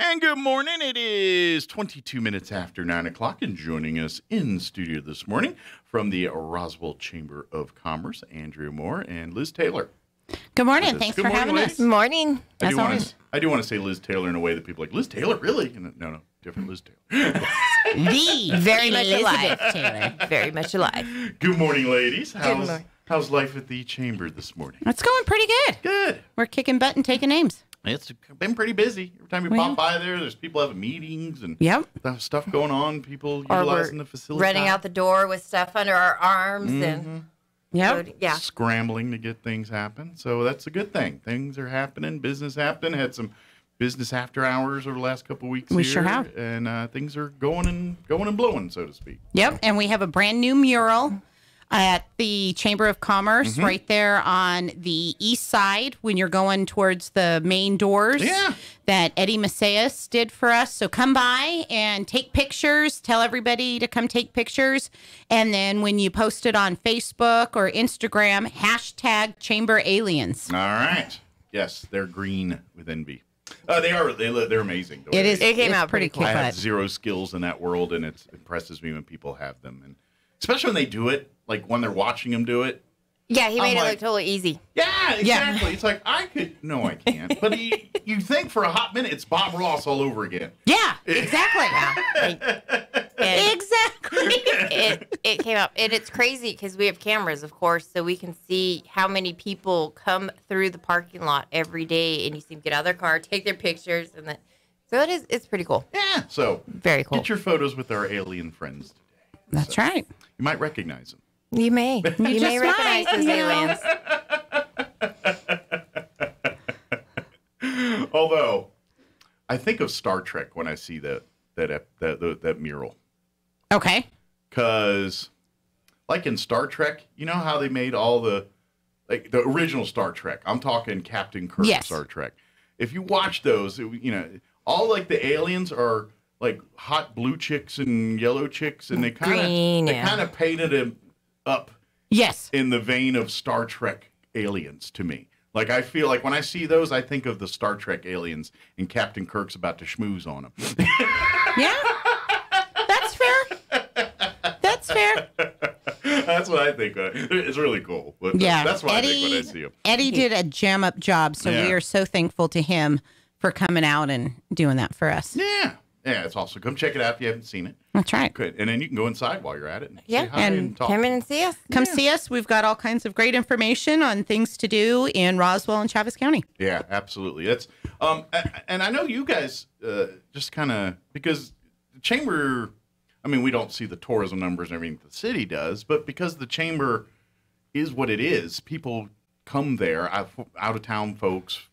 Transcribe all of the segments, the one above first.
And good morning. It is 22 minutes after 9 o'clock, and joining us in studio this morning from the Roswell Chamber of Commerce, Andrea Moore and Liz Taylor. Good morning. Thanks for having Liz. us. Good morning. I do want to say Liz Taylor in a way that people are like, Liz Taylor, really? No, different Liz Taylor. The Very much Elizabeth alive. Taylor. Very much alive. Good morning, ladies. morning. How's life at the Chamber this morning? It's going pretty good. Good. We're kicking butt and taking names. It's been pretty busy. Every time you pop by there's people having meetings and stuff going on, people Or utilizing we're the facility. running out the door with stuff under our arms and yeah. Scrambling to get things happen. So that's a good thing. Things are happening, business happening. Had some business after hours over the last couple of weeks. We here, sure have. And things are going and blowing, so to speak. Yep. And we have a brand new mural at the Chamber of Commerce right there on the east side when you're going towards the main doors that Eddie Macias did for us. So come by and take pictures. Tell everybody to come take pictures. And then when you post it on Facebook or Instagram, hashtag Chamber Aliens. All right. Yes, they're green with envy. They're amazing. It came out pretty cool. I have zero skills in that world, and it impresses me when people have them, and especially when they do it, like when they're watching them do it. Yeah, he made it look totally easy. Yeah, exactly. It's like, I can't. But you think for a hot minute, it's Bob Ross all over again. Yeah, exactly. Exactly. It came out. And it's crazy because we have cameras, of course, so we can see how many people come through the parking lot every day, and you see them get out of their car, take their pictures, and so it's pretty cool. Yeah, so very cool. Get your photos with our alien friends today. That's right. You might recognize them. You may. You may recognize those aliens. Although, I think of Star Trek when I see that mural. Okay. Because, like in Star Trek, you know how they made all the original Star Trek. I'm talking Captain Kirk Star Trek. If you watch those, all like the aliens are like hot blue chicks and yellow chicks, and they kind of painted them up in the vein of Star Trek aliens to me. Like, I feel like when I see those, I think of the Star Trek aliens, and Captain Kirk's about to schmooze on them. Yeah, that's fair. That's fair. That's what I think. It's really cool. But that's what I think when I see him. Eddie did a jam-up job, so we are so thankful to him for coming out and doing that for us. Yeah. Yeah, it's awesome. Come check it out if you haven't seen it. That's right. Good. And then you can go inside while you're at it. And say hi and talk. Come in and see us. Come see us. We've got all kinds of great information on things to do in Roswell and Chaves County. Yeah, absolutely. That's and I know you guys just kind of, because the Chamber, I mean, we don't see the tourism numbers and everything the city does, but because the Chamber is what it is, people come there, out-of-town folks,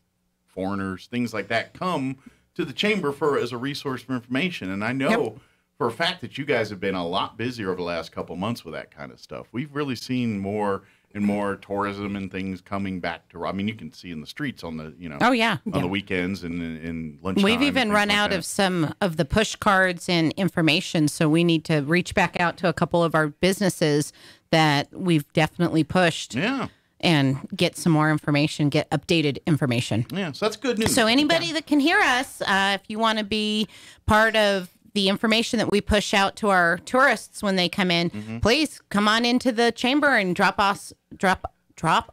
foreigners, things like that, come to the Chamber as a resource for information. And I know for a fact that you guys have been a lot busier over the last couple months with that kind of stuff. We've really seen more and more tourism and things coming back to, I mean, you can see in the streets on the, on the weekends and in lunchtime. We've even run out of some of the push cards and information, so we need to reach back out to a couple of our businesses that we've definitely pushed. Yeah. And get some more information, get updated information. Yeah, so that's good news. So anybody that can hear us, if you want to be part of the information that we push out to our tourists when they come in, please come on into the Chamber and drop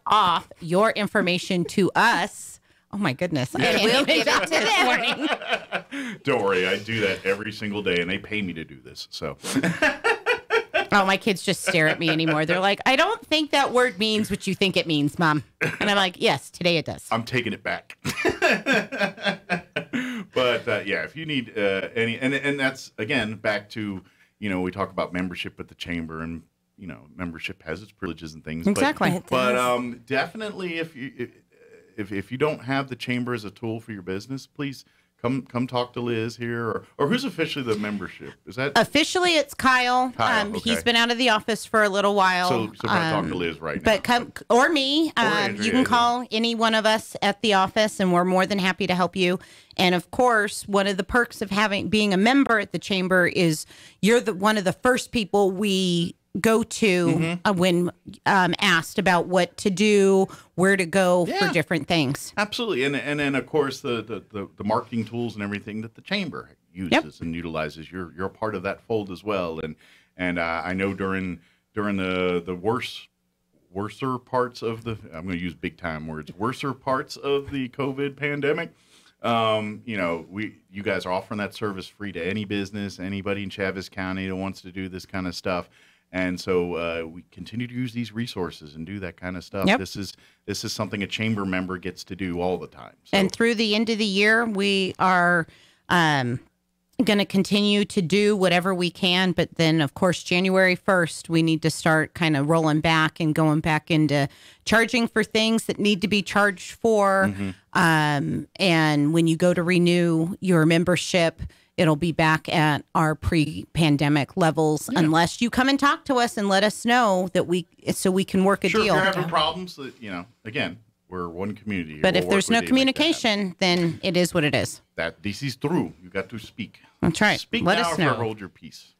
off your information to us. Oh my goodness! And we'll give it to them. Don't worry, I do that every single day, and they pay me to do this. So. Oh, my kids just stare at me anymore. They're like, I don't think that word means what you think it means, Mom. And I'm like, yes, today it does. I'm taking it back. But, if you need any, and that's, again, back to, we talk about membership at the Chamber, and, membership has its privileges and things. Exactly. But definitely, if you don't have the Chamber as a tool for your business, please Come talk to Liz here, or who's officially the membership? Is that officially? It's Kyle. Okay. He's been out of the office for a little while. So talk to Liz right now. But come or me. Andrea, you can call any one of us at the office, and we're more than happy to help you. And of course, one of the perks of being a member at the Chamber is you're one of the first people we go to when asked about what to do, where to go for different things. Absolutely, and then of course the marketing tools and everything that the chamber uses and utilizes. You're a part of that fold as well, and I know during the worser parts of the, I'm going to use big time words, worser parts of the COVID pandemic. You guys are offering that service free to any business, anybody in Chaves County that wants to do this kind of stuff. And so we continue to use these resources and do that kind of stuff. Yep. This is something a chamber member gets to do all the time. So. And through the end of the year, we are going to continue to do whatever we can. But then, of course, January 1st, we need to start kind of rolling back and going back into charging for things that need to be charged for. And when you go to renew your membership, it'll be back at our pre-pandemic levels unless you come and talk to us and let us know that we can work a deal. Sure, if you're having problems, again, we're one community. But if there's no communication, then it is what it is. This is true. You got to speak. That's right. Speak let now us or know. hold your peace.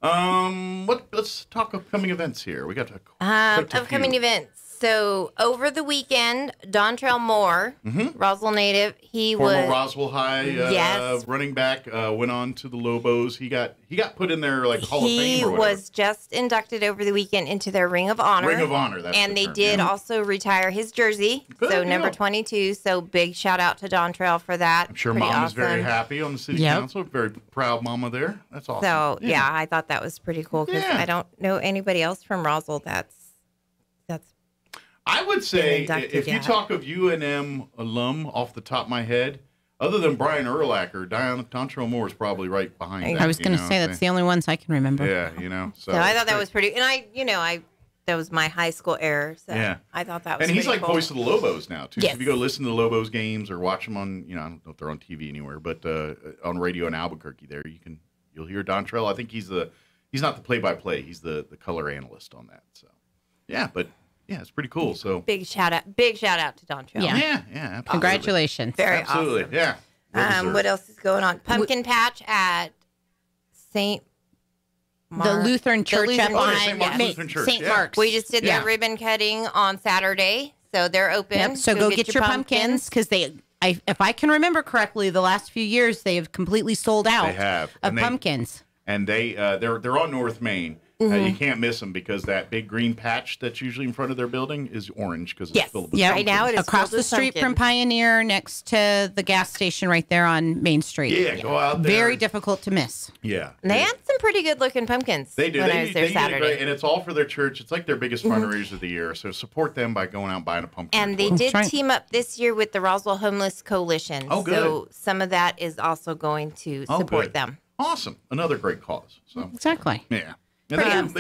Let's talk upcoming events here. We got to upcoming events. So over the weekend, Dontrell Moore, Roswell native, former Roswell High running back, went on to the Lobos. He got put in their Hall of Fame. He was just inducted over the weekend into their Ring of Honor. Ring of Honor, that's and they did also retire his jersey. Good so deal. number 22. So big shout out to Dontrell for that. I'm sure Pretty Mom is awesome. very happy on the city council. Very proud Mama there. That's awesome. So yeah, I thought that was pretty cool because I don't know anybody else from Roswell that's. I would say if you talk of UNM alum off the top of my head, other than Brian Urlacher, Dontrell Moore is probably right behind that. I was going to say that's the only ones I can remember. Yeah, So I thought that was pretty, and that was my high school era. So I thought that was. And he's cool. voice of the Lobos now too. Yes. So if you go listen to the Lobos games or watch them on, I don't know if they're on TV anywhere, but on radio in Albuquerque, there you'll hear Dontrell. I think he's not the play-by-play. He's the color analyst on that. So yeah, it's pretty cool. So big shout out to Dontrell. Yeah, absolutely. Congratulations. Very absolutely. awesome. Yeah. What else is going on? Pumpkin patch at St. The Lutheran Church up on St. Mark's. We just did their ribbon cutting on Saturday, so they're open. Yep. So go get your pumpkins because if I can remember correctly, the last few years they have completely sold out. They have of pumpkins, and they're on North Main. You can't miss them because that big green patch that's usually in front of their building is orange because it's filled with right now it is across the street from Pioneer, next to the gas station right there on Main Street. Yeah, go out there. Very difficult to miss. Yeah, and they had some pretty good looking pumpkins. They do. When I was there Saturday, great, and it's all for their church. It's like their biggest fundraiser of the year. So support them by going out and buying a pumpkin. And they did team up this year with the Roswell Homeless Coalition. Oh, good. So some of that is also going to support them. Awesome, another great cause. So exactly. Yeah, and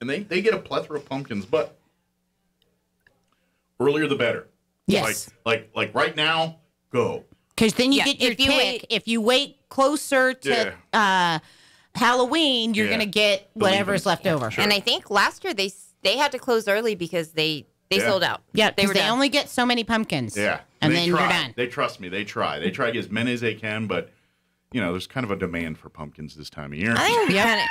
they get a plethora of pumpkins, but earlier the better. Yes. Like right now, go. Because then you get your pick. If you wait closer to Halloween, you're going to get whatever's left over. Sure. And I think last year they had to close early because they sold out. Yeah, because they only get so many pumpkins. Yeah. And then you're done. They trust me. They try. They try to get as many as they can, but there's kind of a demand for pumpkins this time of year. I think it'd be kind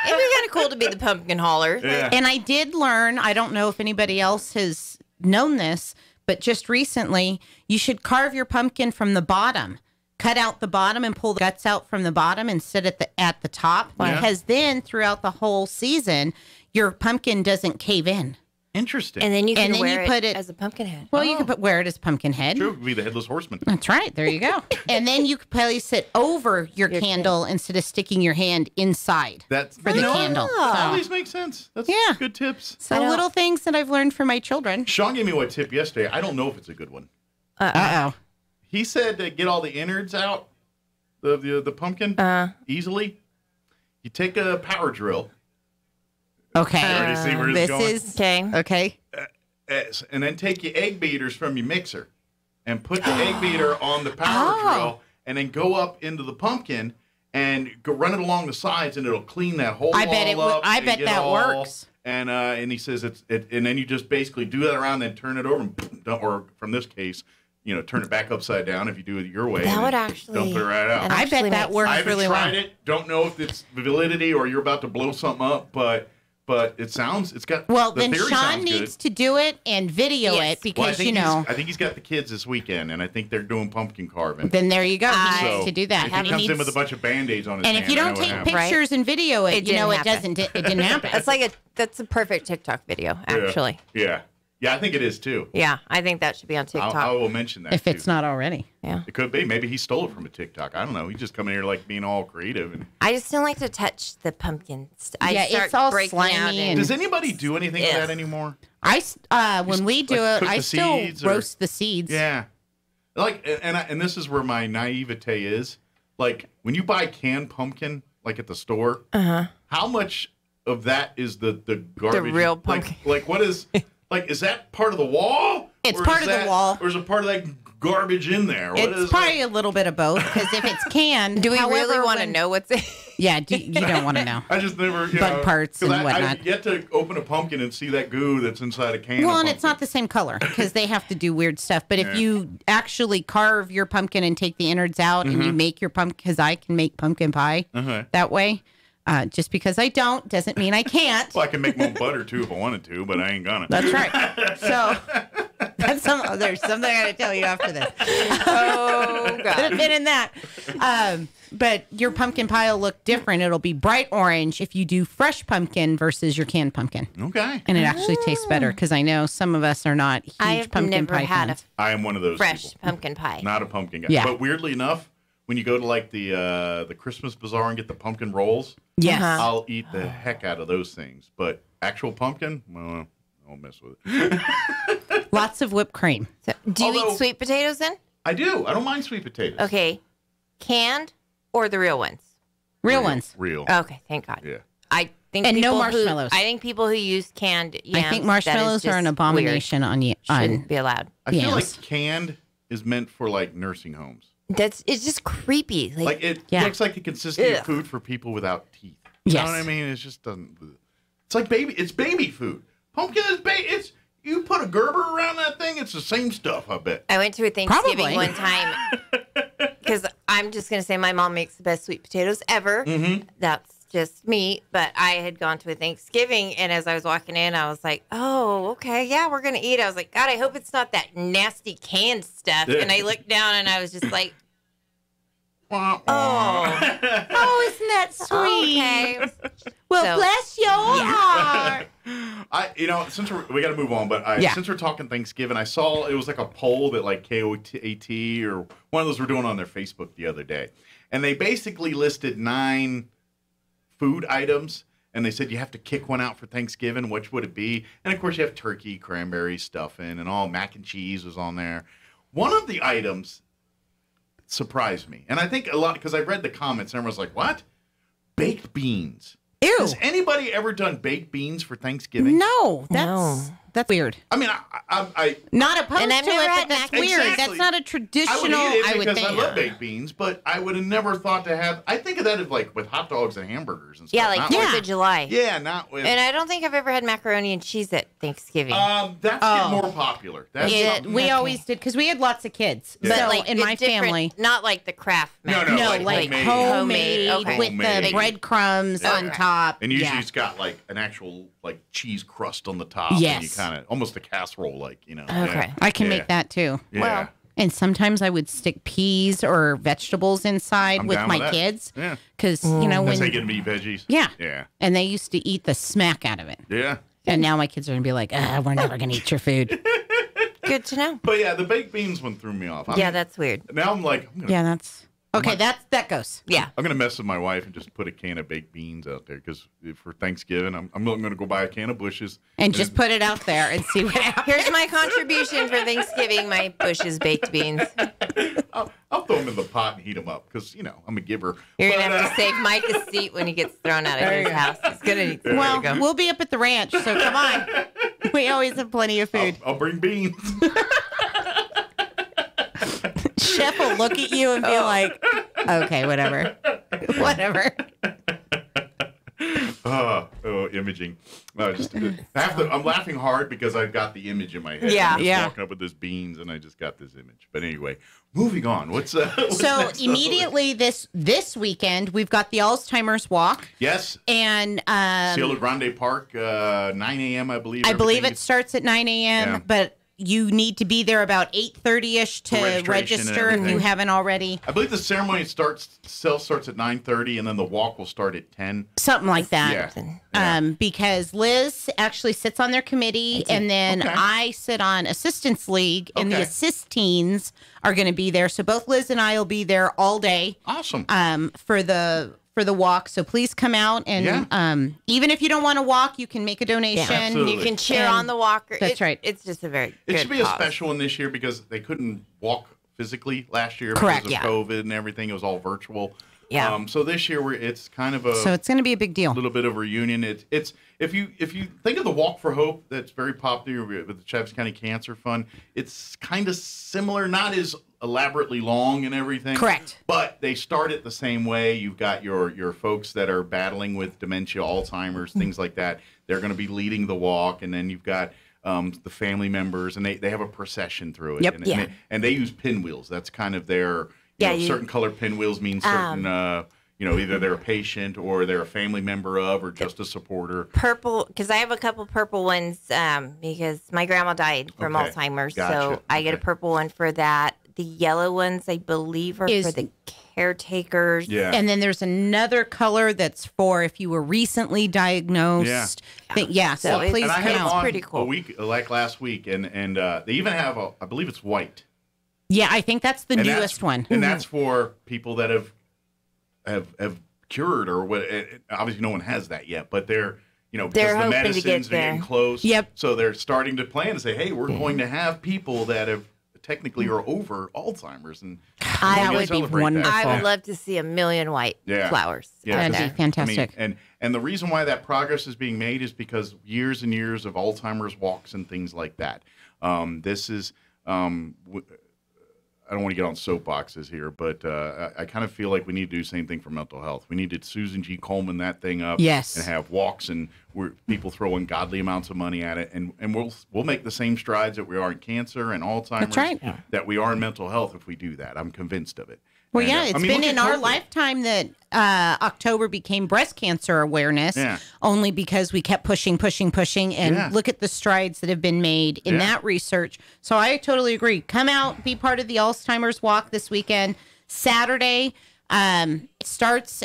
of cool to be the pumpkin hauler. Yeah. And I did learn, I don't know if anybody else has known this, but just recently, you should carve your pumpkin from the bottom. Cut out the bottom and pull the guts out from the bottom and sit at the top. Yeah. Because then throughout the whole season, your pumpkin doesn't cave in. Interesting. And then you can wear it as a pumpkin head. Well, you could wear it as pumpkin head. True, it could be the headless horseman. That's right. There you go. And then you could place it over your candle instead of sticking your hand inside for the candle. All these make sense. That's good tips. So little things that I've learned from my children. Sean gave me a tip yesterday. I don't know if it's a good one. Uh-oh. He said to get all the innards out of the pumpkin easily. You take a power drill. Okay. You already see where this going? is okay. And then take your egg beaters from your mixer and put the egg beater on the power drill and then go up into the pumpkin and go run it along the sides and it'll clean that whole I bet that works. And he says and then you just basically do that around, then turn it over or from this case, turn it back upside down if you do it your way. That would actually dump it right out. I bet that works really well. I haven't tried it. Don't know if it's validity or you're about to blow something up, but but it's got. Well, the then theory Sean sounds needs good. to do it and video Yes. it because, I think he's got the kids this weekend, and I think they're doing pumpkin carving. then there you go. He So, needs to do that. If he And comes in with a bunch of Band-Aids on his and hand, if you I don't know what take happens. pictures and video it, you know it didn't happen. That's a perfect TikTok video, actually. Yeah, I think it is too. Yeah, I think that should be on TikTok. I will mention that If it's not already. Yeah. It could be. Maybe he stole it from a TikTok. I don't know. He's just coming here like being all creative. And I just don't like to touch the pumpkins. It's all slimy and- does anybody do anything with that anymore? When we do like, it, cook I the still seeds or- roast the seeds. Yeah. Like, and this is where my naivete is. Like, when you buy canned pumpkin, like at the store, how much of that is the garbage? The real pumpkin. Like what is, like, is that part of the wall? It's Or part is of the that- wall. Or is it part of that garbage in there? What It's is probably a little bit of both because if it's canned, Do we really however, want to when- know what's in? Yeah, you don't want to know. I just never, Bug parts 'cause and whatnot. I've yet to open a pumpkin and see that goo that's inside a can. Well, of and it's not pumpkin. the same color because they have to do weird stuff. But if you actually carve your pumpkin and take the innards out and you make your pumpkin, because I can make pumpkin pie that way. Just because I don't doesn't mean I can't. Well, I can make my own butter too if I wanted to, but I ain't gonna. That's right. So there's something I got to tell you after this. Oh, Could have been in that. But your pumpkin pie will look different. It'll be bright orange if you do fresh pumpkin versus your canned pumpkin. Okay. And it actually tastes better because I know some of us are not huge I've pumpkin never pie had fans. I am one of those fresh people. pumpkin pie. Not a pumpkin guy. Yeah. But weirdly enough, when you go to like the Christmas bazaar and get the pumpkin rolls, Yes. I'll eat the heck out of those things. But actual pumpkin, well, I won't mess with it. Lots of whipped cream. So, do you Although- eat sweet potatoes then? I do. I don't mind sweet potatoes. Okay. Canned or the real ones? Real ones. Real. Okay, thank God. Yeah. I think And no people marshmallows. I think people who use canned yams, I think that marshmallows is are an just abomination on you. weird. Shouldn't be allowed. I feel Yes. like canned is meant for like nursing homes. It's just creepy. Like it Yeah. looks like the consistency of Ugh. food for people without teeth. You Yes. know what I mean? It just doesn't. It's like baby. It's baby food. Pumpkin is It's you put a Gerber around that thing. It's the same stuff. I bet. I went to a Thanksgiving Probably. one time because I'm just gonna say my mom makes the best sweet potatoes ever. Mm-hmm. That's just me. But I had gone to a Thanksgiving, and as I was walking in, I was like, "Oh, okay, yeah, we're gonna eat." I was like, "God, I hope it's not that nasty canned stuff." Yeah. And I looked down, and I was just like, Oh. Oh, isn't that sweet? "Okay." Well, So- bless your heart. Since we got to move on, but since we're talking Thanksgiving, I saw it was like a poll that like KOAT or one of those were doing on their Facebook the other day, and they basically listed 9 food items, and they said you have to kick one out for Thanksgiving. Which would it be? And of course, you have turkey, cranberry, stuffing, and all mac and cheese was on there. One of the items surprised me, and I think a lot because I read the comments and everyone's like, "What? Baked beans." Ew. Has anybody ever done baked beans for Thanksgiving? No, that's weird. I mean, I Not opposed And I've to never it, had but that's mac and weird. cheese. That's not a I would traditional. eat it I would because think. I love baked beans, but I would have never thought to have. I think of that as like with hot dogs and hamburgers and stuff. Yeah, like not 4th of July. yeah, not with. And I don't think I've ever had macaroni and cheese at Thanksgiving. That's getting more popular. That's Yeah, something- We always did because we had lots of kids. Yeah. So like in it's my different- family, not like the Kraft No, macaroni. no, no, like like homemade. homemade Okay. with Homemade. the breadcrumbs on Okay. top. and usually yeah. it's got like an actual like cheese crust on the top. And you Yes. kind of almost a casserole, like Okay. Yeah. I can Yeah. make that too. Yeah. Well, And sometimes I would stick peas or vegetables inside I'm with down my with that. kids. Yeah. Because, Mm. when. That's how you get meat veggies. Yeah. Yeah. And they used to eat the smack out of it. Yeah. And now my kids are going to be like, we're never going to eat your food. good to know. But yeah, the baked beans one threw me off. Yeah, that's weird. Now I'm like, Yeah, that's. Okay, that goes. Yeah. I'm gonna mess with my wife and just put a can of baked beans out there because for Thanksgiving I'm gonna go buy a can of Bushes And just put it out there and see what happens. Here's my contribution for Thanksgiving: my Bush's baked beans. I'll throw them in the pot and heat them up because I'm a giver. You're But, gonna have to save Mike a seat when he gets thrown out of his house. He's gonna need somewhere Well, to go. we'll be up at the ranch, so come on. We always have plenty of food. I'll bring beans. Chef will look at you and be like, okay, whatever. Whatever. Imaging. I'm laughing hard because I've got the image in my head. Yeah. I'm just walking up with this beans, and I just got this image. But anyway, moving on. What's So next immediately this weekend, we've got the Alzheimer's Walk. Yes. And Cielo Grande Park, 9 a.m., I believe. I believe it starts at 9 a.m., but you need to be there about 8:30ish to register if you haven't already. I believe the ceremony starts at 9:30, and then the walk will start at 10. Something like that. Yeah. Because Liz actually sits on their committee, and then I sit on Assistance League, and the assist teens are going to be there. So both Liz and I will be there all day. Awesome. For the walk, so please come out and even if you don't want to walk, you can make a donation. You can cheer on the walker. That's right. It's just a very It good should be cause. a special one this year because they couldn't walk physically last year Correct, because of COVID and everything. It was all virtual. Yeah. So this year it's kind of So it's going to be a big deal. little bit of a reunion. It's if you think of the Walk for Hope that's very popular with the Chaves County Cancer Fund, it's kind of similar, not as elaborately long and everything. Correct. But they start it the same way. You've got your folks that are battling with dementia, Alzheimer's, things like that. They're going to be leading the walk, and then you've got the family members, and they have a procession through it. Yep. And they use pinwheels. That's kind of their certain color pinwheels mean certain either they're a patient or they're a family member of or just a supporter. Purple, because I have a couple purple ones because my grandma died from Alzheimer's. Gotcha. So I get a purple one for that. The yellow ones, I believe, are for the caretakers. Yeah. And then there's another color that's for if you were recently diagnosed. So please it's come out. pretty cool. A week like last week, and they even have I believe it's white. Yeah, I think that's the newest one. And that's for people that have cured or what. Obviously, no one has that yet, but they're because They're the hoping to medicines get are getting there. close. Yep. So they're starting to plan to say, hey, we're going to have people that have technically are over Alzheimer's, and That would be wonderful. I would love to see a million white flowers. Yeah, that'd be fantastic. I mean, and the reason why that progress is being made is because years and years of Alzheimer's walks and things like that. This is I don't want to get on soapboxes here, but I kind of feel like we need to do the same thing for mental health. We need to Susan G. Komen that thing up, Yes, and have walks and people throw ungodly amounts of money at it, and we'll make the same strides that we are in cancer and Alzheimer's, That's right. that we are in mental health if we do that. I'm convinced of it. Well, And, it's been in our lifetime that October became breast cancer awareness, only because we kept pushing, and look at the strides that have been made in that research. So I totally agree. Come out, be part of the Alzheimer's Walk this weekend. Saturday starts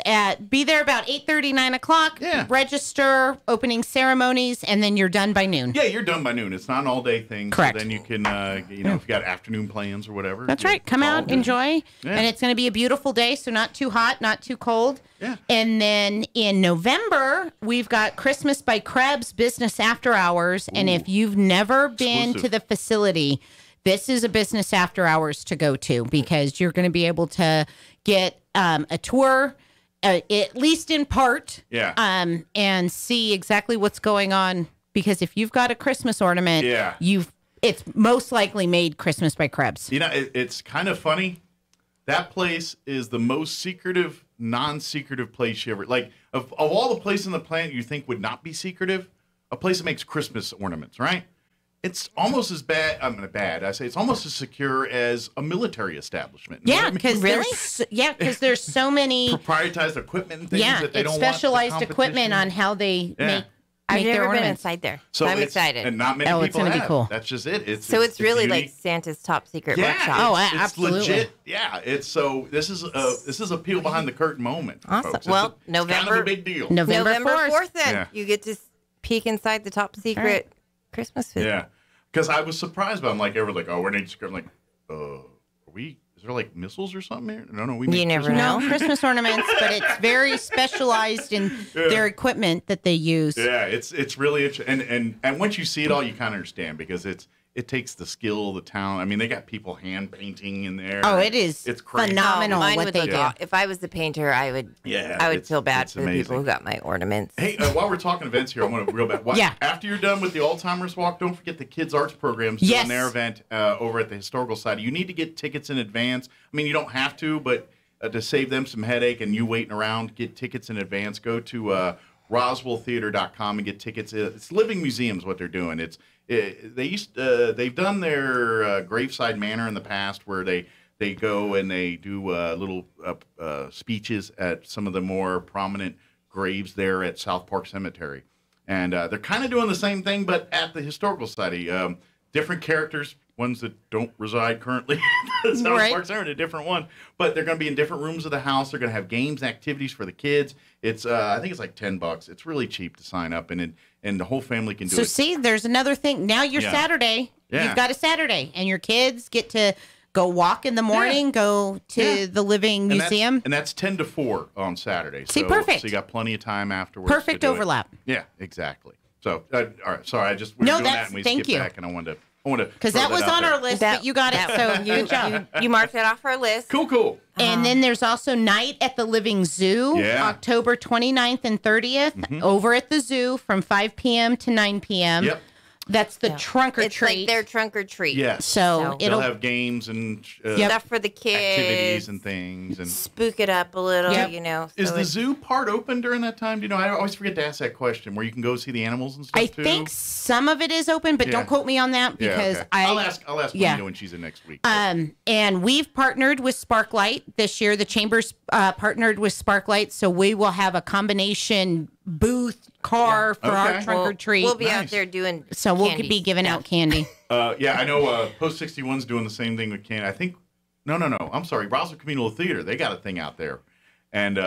be there about 8:30, 9 o'clock. Yeah. Register, opening ceremonies, and then you're done by noon. Yeah, you're done by noon. It's not an all-day thing. Correct. So then you can, if you got afternoon plans or whatever. That's right. Come out, enjoy. And it's going to be a beautiful day, so not too hot, not too cold. Yeah. And then in November, we've got Christmas by Krebs Business After Hours. And if you've never been to the facility, this is a business after hours to go to because you're going to be able to get a tour, at least in part, and see exactly what's going on. Because if you've got a Christmas ornament, it's most likely made Christmas by Krebs. It's kind of funny. That place is the most secretive, non-secretive place you ever of all the places on the planet you think would not be secretive. A place that makes Christmas ornaments, right? It's almost as bad. I say it's almost as secure as a military establishment. You know what I mean? Because there's so many proprietized equipment and things that they it's don't want specialized equipment on how they make I've their never been ornaments. inside there, so I'm excited. And not many it's people going to have. be cool. That's just it. It's really unique. like Santa's top secret workshop. Absolutely. It's legit. Yeah. This is a peel behind the curtain moment. Awesome. Folks. Well, it's kind of a big deal. November 4th. Then you get to peek inside the top secret Christmas food. Yeah. Because I was surprised, but I'm like, we're not secret. I'm like, are we? Is there like missiles or something here? No, we. You never know. No Christmas ornaments, but it's very specialized in their equipment that they use. Yeah, it's really interesting, and once you see it all, you kind of understand because it takes the skill, the talent. I mean, they got people hand painting in there. Oh, it's crazy. phenomenal Mine what would they look do. If I was the painter, I would feel bad for the people who got my ornaments. Hey, while we're talking events here, I want to real bad. After you're done with the Alzheimer's Walk, don't forget the Kids Arts Program's doing their event over at the Historical Society. You need to get tickets in advance. I mean, you don't have to, but to save them some headache and you waiting around, get tickets in advance. Go to RoswellTheater.com and get tickets. It's living museums what they're doing. They've done their Graveside Manor in the past where they go and they do little speeches at some of the more prominent graves there at South Park Cemetery. And they're kind of doing the same thing, but at the Historical Society. Different characters, ones that don't reside currently at South Park Cemetery, a different one. But they're going to be in different rooms of the house. They're going to have games, activities for the kids. It's I think it's like $10. It's really cheap to sign up, and the whole family can do it. So see, there's another thing. Now your Saturday, you've got a Saturday, and your kids get to go walk in the morning, go to the Living Museum. And that's 10 to 4 on Saturday. See, perfect. So you got plenty of time afterwards. Perfect overlap. Yeah, exactly. So, all right. Sorry, we were doing that and we skipped back, and I wanted to because that was on our list, but you got it. So good job. You marked it off our list. Cool. And then there's also Night at the Living Zoo, October 29th and 30th, over at the zoo from 5 p.m. to 9 p.m. Yep. That's the trunk or treat. It's like their trunk or treat. Yes. So they'll have games and stuff for the kids, activities and things, and spook it up a little. You know. Is the zoo part open during that time? Do you know? I always forget to ask that question. Where you can go see the animals and stuff. I think some of it is open, but don't quote me on that because I'll ask Linda when she's in next week. And we've partnered with Sparklight this year. The Chamber's partnered with Sparklight, so we will have a combination booth car for our trunk or treat. We'll be out there doing so we'll be giving out candy. I know Post 61's doing the same thing with candy. I think no, I'm sorry, Roswell Communal Theater, they got a thing out there, and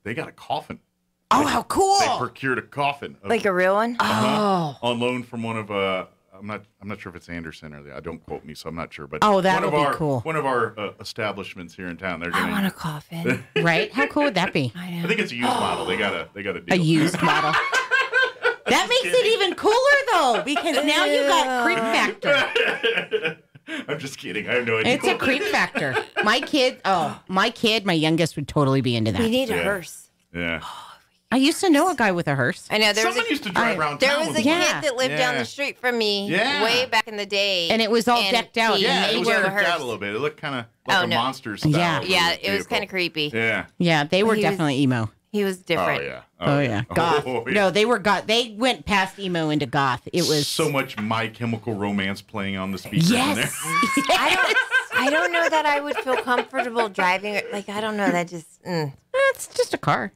they got a coffin. How cool! They procured a coffin, like a real one. On loan from one of I'm not sure if it's Anderson or don't quote me, so I'm not sure. But that would be cool. One of our establishments here in town. I want a coffin. Right? How cool would that be? I think it's a used model. They got a deal. A used model. That makes it even cooler though, because now you got creep factor. I'm just kidding. I have no idea. It's a creep factor. My youngest would totally be into that. We need a hearse. Yeah. I used to know a guy with a hearse. I know. Someone used to drive around town. There was a kid that lived down the street from me way back in the day. And it was all decked out. Yeah, it was decked out a little bit. It looked kind of like a monster style. Yeah, it was kind of creepy. Yeah, they were definitely emo. He was different. Oh yeah. Goth. Oh, yeah. No, they were goth. They went past emo into goth. It was so much My Chemical Romance playing on the speakers in there. I don't know that I would feel comfortable driving. Like I don't know. That just. It's just a car.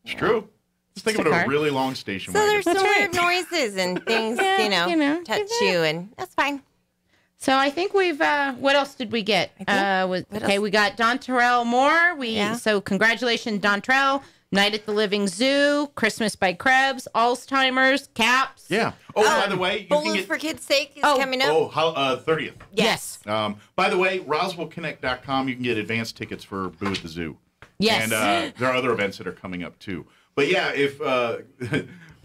It's true. Just think of a really long station wagon. So there's some weird noises and things, touch you, and that's fine. So I think we've. What else did we get? We got Don Terrell Moore. So congratulations, Don Terrell. Night at the Living Zoo, Christmas by Krebs, Alzheimer's, Caps. Yeah. Oh, by the way, Balloons for Kids' Sake is coming up. 30th. Yes. By the way, RoswellConnect.com. You can get advance tickets for Boo at the Zoo. Yes. And there are other events that are coming up too. But yeah, if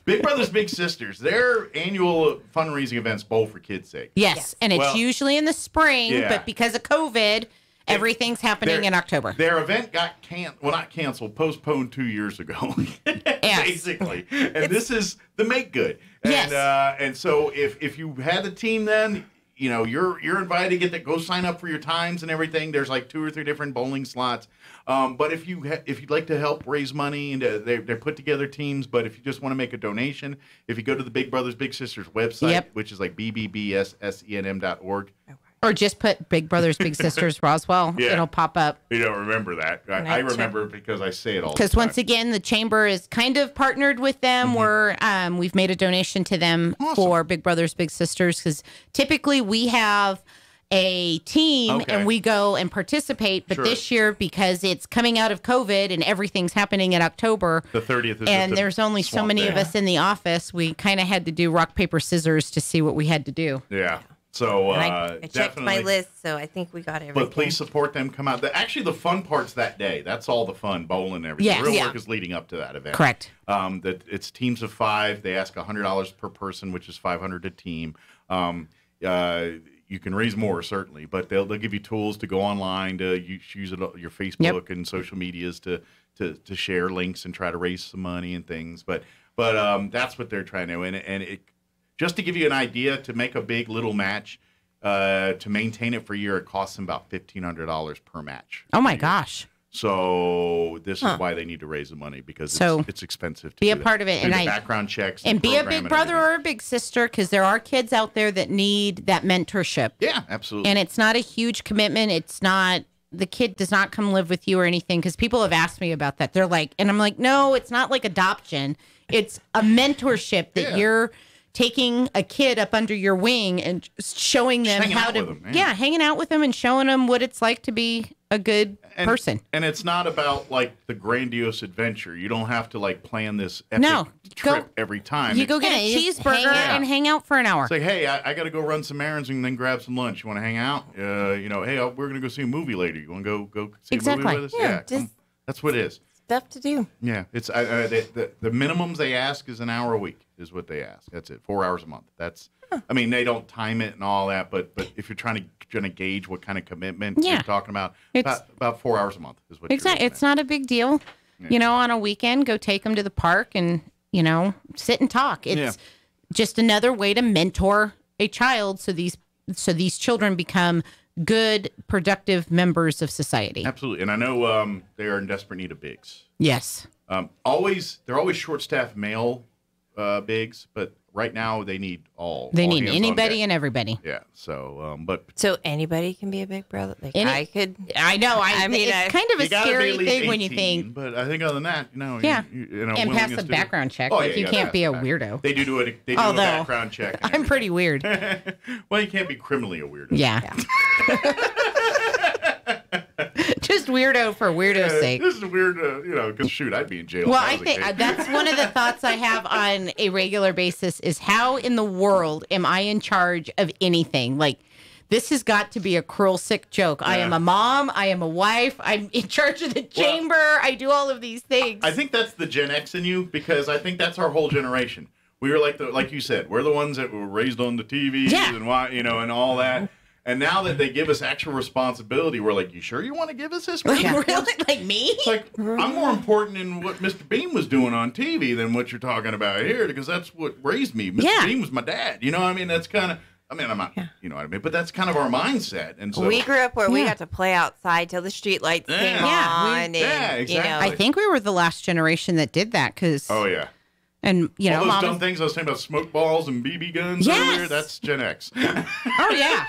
Big Brothers Big Sisters, their annual fundraising events, Bowl for Kids' Sake. Yes, and it's usually in the spring, but because of COVID, everything's happening in October. Their event got not canceled, postponed 2 years ago, basically. And this is the Make Good. And, and so if you had the team then, you're invited to go sign up for your times and everything. There's like 2 or 3 different bowling slots. But if you'd like to help raise money, and they're put together teams. But if you just want to make a donation, if you go to the Big Brothers Big Sisters website, which is like bbbssenm.org. Or just put Big Brothers Big Sisters Roswell. It'll pop up. You don't remember that. I remember it because I say it all the time. Because once again, the Chamber is kind of partnered with them. We've made a donation to them for Big Brothers Big Sisters because typically we have a team and we go and participate. But this year, because it's coming out of COVID and everything's happening in October, the 30th is and there's only so many of us in the office, we kind of had to do rock, paper, scissors to see what we had to do. Yeah. So I checked my list, so I think we got everything. But please support them. Come out. Actually, the fun part's that day. That's all the fun, bowling and everything. The real work is leading up to that event. Correct. It's teams of 5. They ask $100 per person, which is $500 a team. You can raise more, certainly, but they'll give you tools to go online, to use it your Facebook and social medias to share links and try to raise some money and things. But that's what they're trying to. And it. Just to give you an idea, to make a big little match, to maintain it for a year, it costs them about $1,500 per match. Oh my gosh! So this is why they need to raise the money, because it's expensive to be do a part of it, and background checks, and be a big brother or a big sister, because there are kids out there that need that mentorship. Yeah, absolutely. And it's not a huge commitment. It's not, the kid does not come live with you or anything, because people have asked me about that. They're like, and I'm like, no, it's not like adoption. It's a mentorship that you're taking a kid up under your wing and showing them how to, hanging out with them and showing them what it's like to be a good person. And it's not about like the grandiose adventure. You don't have to like plan this epic trip every time. You go get a cheeseburger and hang out for an hour. It's like, hey, I got to go run some errands and then grab some lunch. You want to hang out? Hey, we're going to go see a movie later. You want to go see a movie with us? Yeah, that's what it is. Stuff to do. Yeah, it's the minimums they ask is an hour a week is what they ask. That's it, 4 hours a month. That's, I mean, they don't time it and all that, but if you're trying to gauge what kind of commitment you're talking about, about 4 hours a month is what. Exactly, it's not a big deal. Yeah. On a weekend, go take them to the park and sit and talk. It's just another way to mentor a child, so these children become good, productive members of society. Absolutely. And I know they are in desperate need of bigs. Yes. They're always short-staffed male bigs, but right now they need all. They need anybody and everybody. Yeah. So, so anybody can be a big brother. Like I could. I know. I mean, it's kind of a scary thing 18, when you think. But I think other than that, and pass the background check. You can't be a weirdo. They do it. They do a background check. I'm pretty weird. Well, you can't be criminally a weirdo. Yeah. Just weirdo for weirdo's sake. This is weird, because shoot, I'd be in jail. Well, I think that's one of the thoughts I have on a regular basis is how in the world am I in charge of anything? Like, this has got to be a cruel, sick joke. I am a mom. I am a wife. I'm in charge of the chamber. I do all of these things. I think that's the Gen X in you, because I think that's our whole generation. We were like you said, we're the ones that were raised on the TVs and why, and all that. And now that they give us actual responsibility, we're like, you sure you want to give us this? Really? Like me? It's like, I'm more important in what Mr. Bean was doing on TV than what you're talking about here, because that's what raised me. Mr. Bean was my dad. I mean, that's kind of, I'm not, you know what I mean? But that's kind of our mindset. And so we grew up where we got to play outside till the street lights came on. Exactly. I think we were the last generation that did that, because... Oh, yeah. And, all those dumb things I was saying about smoke balls and BB guns earlier, that's Gen X. Oh, yeah.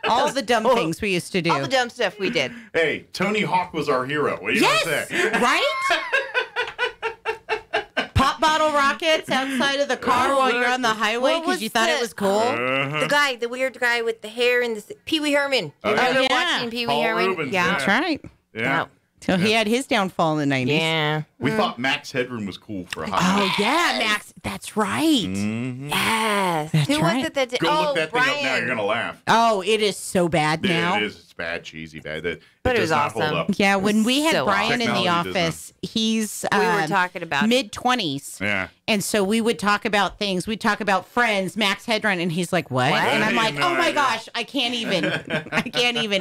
All the dumb things we used to do. All the dumb stuff we did. Hey, Tony Hawk was our hero. What do you want to say? Right? Pop bottle rockets outside of the car while you're on the highway because you thought it was cool. The weird guy with the hair and the Pee Wee Herman. You remember watching Pee Wee Herman? Rubens, That's right. Yeah. So he had his downfall in the 90s. Yeah. We thought Max Headroom was cool for a hot minute. Oh, yeah, Max. That's right. Mm-hmm. Yes. That's Who right. was it that did? Go look that thing up now. You're going to laugh. Oh, it is so bad now. It is. It's bad, cheesy, bad. But it does was not hold awesome. up. Yeah, when we had So Brian in the Technology office, he's we were talking about mid-20s. Yeah. And so we would talk about things. We'd talk about Friends, Max Headrun, and he's like, what? And I'm like, oh my gosh, I can't even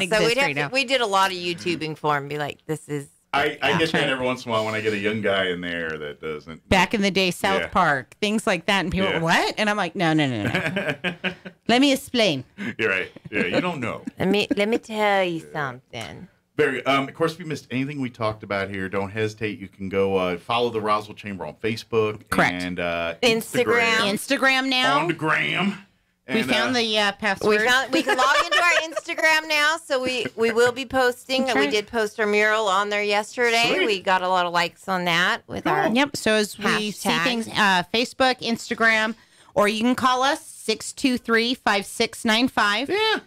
exist right now. We did a lot of YouTubing for him. Be like, this is. I get that every once in a while when I get a young guy in there that doesn't. Back in the day, South Park, things like that. And people are, what? And I'm like, no. Let me explain. You're right. Yeah, you don't know. Let me tell you something. Of course, if you missed anything we talked about here, don't hesitate. You can go follow the Roswell Chamber on Facebook. Correct. And Instagram now. On the gram. We found the password. We can log into our Instagram now, so we will be posting. That's we right. did post our mural on there yesterday. Sweet. We got a lot of likes on that with our Yep. So as we see hashtag. things, Facebook, Instagram, or you can call us 623-5695. Yeah.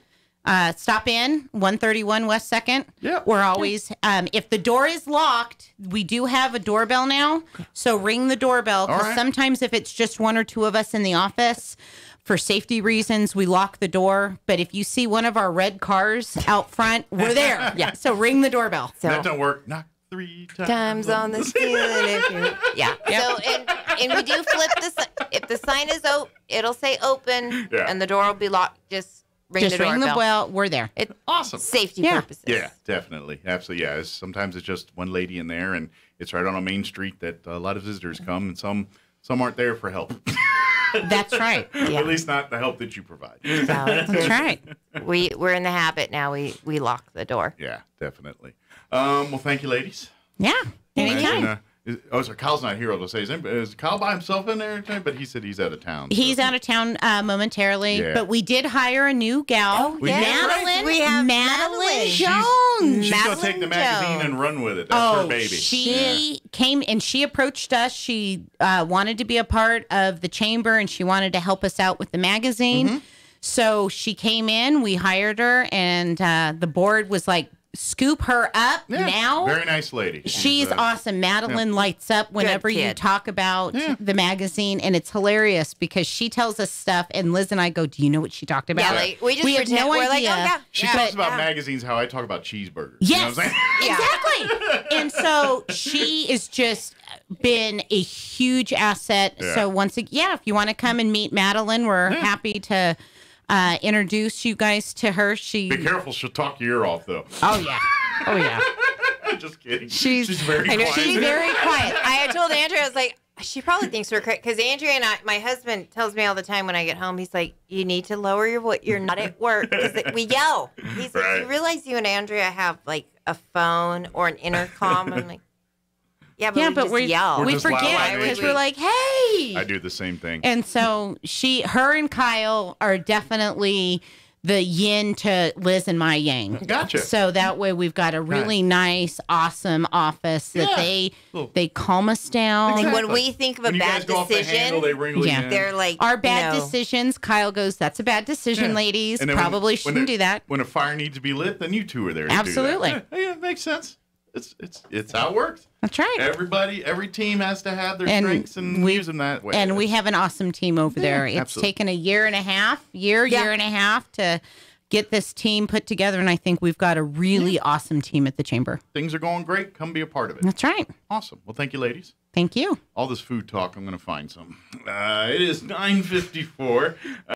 Stop in 131 West 2nd. Yeah. We're always, if the door is locked, we do have a doorbell now. So ring the doorbell, because right. sometimes if it's just one or two of us in the office, for safety reasons, we lock the door. But if you see one of our red cars out front, we're there. Yeah. So ring the doorbell. So, that don't work. Knock 3 times on the ceiling. Yeah. Yep. So and we do flip the if the sign is it'll say open and the door will be locked. Just ring the doorbell. Ring the bell. We're there. It's awesome. Safety purposes. Yeah, definitely. Absolutely. Yeah. Sometimes it's just one lady in there, and it's right on a main street that a lot of visitors come, and some aren't there for help. That's right. Yeah. At least not the help that you provide. So, That's right. we're in the habit now. We lock the door. Yeah, definitely. Well, thank you, ladies. Yeah, anytime. And, so Kyle's not here to say. Is Kyle by himself in there? But he said he's out of town. So. He's out of town momentarily, Yeah. but we did hire a new gal, Madeline. We have Madeline She's Jones. going to take the magazine and run with it. That's her baby. She came and she approached us. She wanted to be a part of the chamber and she wanted to help us out with the magazine. Mm-hmm. So she came in, we hired her, and the board was like, scoop her up now. Very nice lady. She's awesome. Madeline lights up whenever you talk about the magazine, and it's hilarious because she tells us stuff, and Liz and I go, "Do you know what she talked about?" Yeah, like, we just have pretend, no we're idea. like, oh, yeah. She talks about magazines how I talk about cheeseburgers. Yes, You know what I'm saying? exactly. And so she is just been a huge asset. Yeah. So once again, if you want to come and meet Madeline, we're happy to introduce you guys to her. Be careful, she'll talk your ear off though. Oh yeah. Oh yeah. Just kidding. She's very quiet. She's very quiet. I told Andrea, I was like, she probably thinks we're crazy. Because Andrea and my husband tells me all the time when I get home, he's like, you need to lower your voice. You're not at work. Because we yell. He's like, you realize you and Andrea have like a phone or an intercom? I'm like, but we yell. We forget because we're like, hey. I do the same thing. And so her and Kyle are definitely the yin to Liz and my yang. Gotcha. So that way we've got a really nice, awesome office that they calm us down. Exactly. When we think of a bad decision, they're like, our bad decisions. Kyle goes, "That's a bad decision, ladies. And probably shouldn't do that." When a fire needs to be lit, then you two are there. Absolutely. To do that. Yeah, it makes sense. It's how it works. That's right. Every team has to have their strengths and use them that way. And we have an awesome team over there. It's taken a year and a half to get this team put together, and I think we've got a really awesome team at the chamber. Things are going great. Come be a part of it. That's right. Awesome. Well, thank you, ladies. Thank you. All this food talk, I'm going to find some. It is 9:54.